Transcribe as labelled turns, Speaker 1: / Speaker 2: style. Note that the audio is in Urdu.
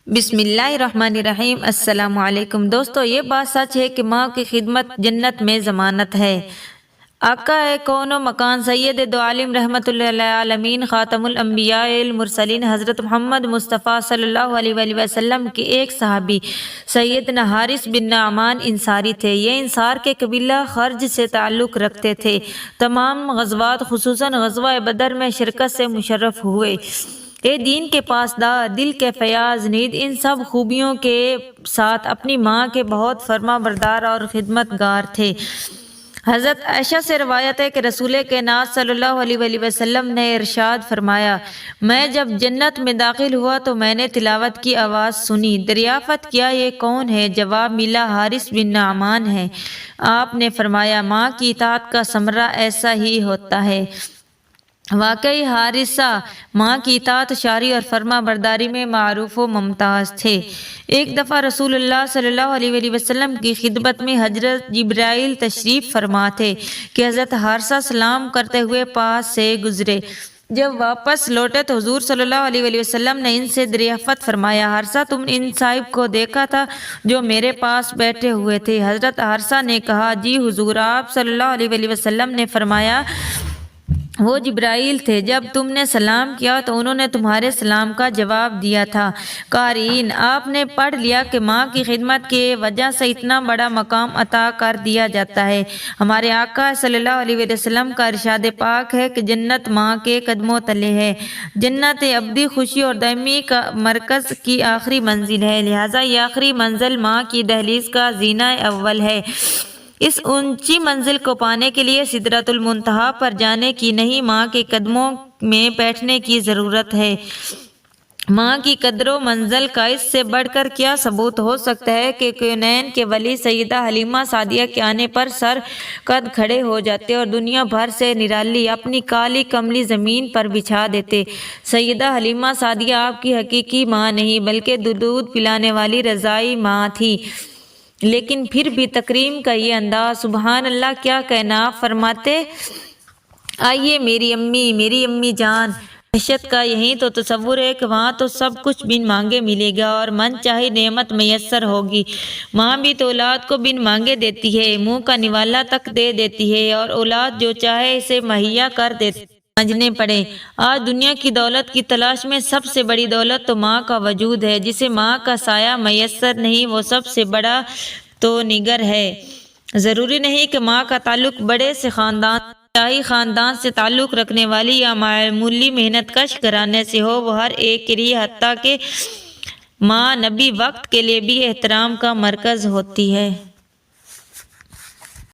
Speaker 1: بسم اللہ الرحمن الرحیم۔ السلام علیکم دوستو، یہ بات سچ ہے کہ ماں کی خدمت جنت میں ضمانت ہے۔ آقا کون و مکان سید دو عالم رحمۃ اللہ العالمین خاتم الانبیاء المرسلین حضرت محمد مصطفیٰ صلی اللہ علیہ وآلہ وسلم کے ایک صحابی سیدنا حارث بن نعمان انصاری تھے۔ یہ انصار کے قبیلہ خرج سے تعلق رکھتے تھے۔ تمام غزوات خصوصاً غزوہ بدر میں شرکت سے مشرف ہوئے۔ دین کے پاسدار، دل کے فیاض، نیز ان سب خوبیوں کے ساتھ اپنی ماں کے بہت فرما بردار اور خدمت گار تھے۔ حضرت عائشہ سے روایت ہے کہ رسول کائنات صلی اللہ علیہ وآلہ وسلم نے ارشاد فرمایا، میں جب جنت میں داخل ہوا تو میں نے تلاوت کی آواز سنی۔ دریافت کیا یہ کون ہے؟ جواب ملا حارث بن نعمان ہے۔ آپ نے فرمایا، ماں کی اطاعت کا ثمرہ ایسا ہی ہوتا ہے۔ واقعی حارثہ ماں کی اطاعت شاری اور فرما برداری میں معروف و ممتاز تھے۔ ایک دفعہ رسول اللہ صلی اللہ علیہ وآلہ وسلم کی خدمت میں حضرت جبرائیل تشریف فرما تھے کہ حضرت حارثہ سلام کرتے ہوئے پاس سے گزرے۔ جب واپس لوٹے تو حضور صلی اللہ علیہ وآلہ وسلم نے ان سے دریافت فرمایا، حارثہ تم ان صاحب کو دیکھا تھا جو میرے پاس بیٹھے ہوئے تھے؟ حضرت حارثہ نے کہا، جی حضور۔ آپ صلی اللہ علیہ وآلہ وسلم نے فرمایا، وہ جبرائیل تھے، جب تم نے سلام کیا تو انہوں نے تمہارے سلام کا جواب دیا تھا۔ قارئین، آپ نے پڑھ لیا کہ ماں کی خدمت کی وجہ سے اتنا بڑا مقام عطا کر دیا جاتا ہے۔ ہمارے آقا صلی اللہ علیہ وآلہ وسلم کا ارشاد پاک ہے کہ جنت ماں کے قدموں تلے ہے۔ جنت ابدی خوشی اور دائمی کا مرکز کی آخری منزل ہے، لہٰذا یہ آخری منزل ماں کی دہلیز کا زینہ اول ہے۔ اس اونچی منزل کو پانے کے لیے سدرۃ المنتہا پر جانے کی نہیں، ماں کے قدموں میں بیٹھنے کی ضرورت ہے۔ ماں کی قدر و منزل کا اس سے بڑھ کر کیا ثبوت ہو سکتا ہے کہ کونین کے ولی سیدہ حلیمہ سعدیہ کے آنے پر سر قد کھڑے ہو جاتے اور دنیا بھر سے نرالی اپنی کالی کملی زمین پر بچھا دیتے۔ سیدہ حلیمہ سعدیہ آپ کی حقیقی ماں نہیں بلکہ دودھ پلانے والی رضائی ماں تھی، لیکن پھر بھی تکریم کا یہ انداز، سبحان اللہ، کیا کہنا! آپ فرماتے، آئیے میری امی جان۔ وحشت کا یہی تو تصور ہے کہ وہاں تو سب کچھ بن مانگے ملے گا اور من چاہی نعمت میسر ہوگی۔ ماں بھی تو اولاد کو بن مانگے دیتی ہے، منہ کا نوالا تک دے دیتی ہے اور اولاد جو چاہے اسے مہیا کر دیتی ہے۔ سمجھنے پڑے، آج دنیا کی دولت کی تلاش میں سب سے بڑی دولت تو ماں کا وجود ہے۔ جسے ماں کا سایہ میسر نہیں، وہ سب سے بڑا تو نگر ہے۔ ضروری نہیں کہ ماں کا تعلق بڑے سے خاندان، شاہی خاندان سے تعلق رکھنے والی یا معمولی محنت کش گھرانے سے ہو، وہ ہر ایک کے لیے، حتیٰ کہ ماں نبی وقت کے لیے بھی احترام کا مرکز ہوتی ہے۔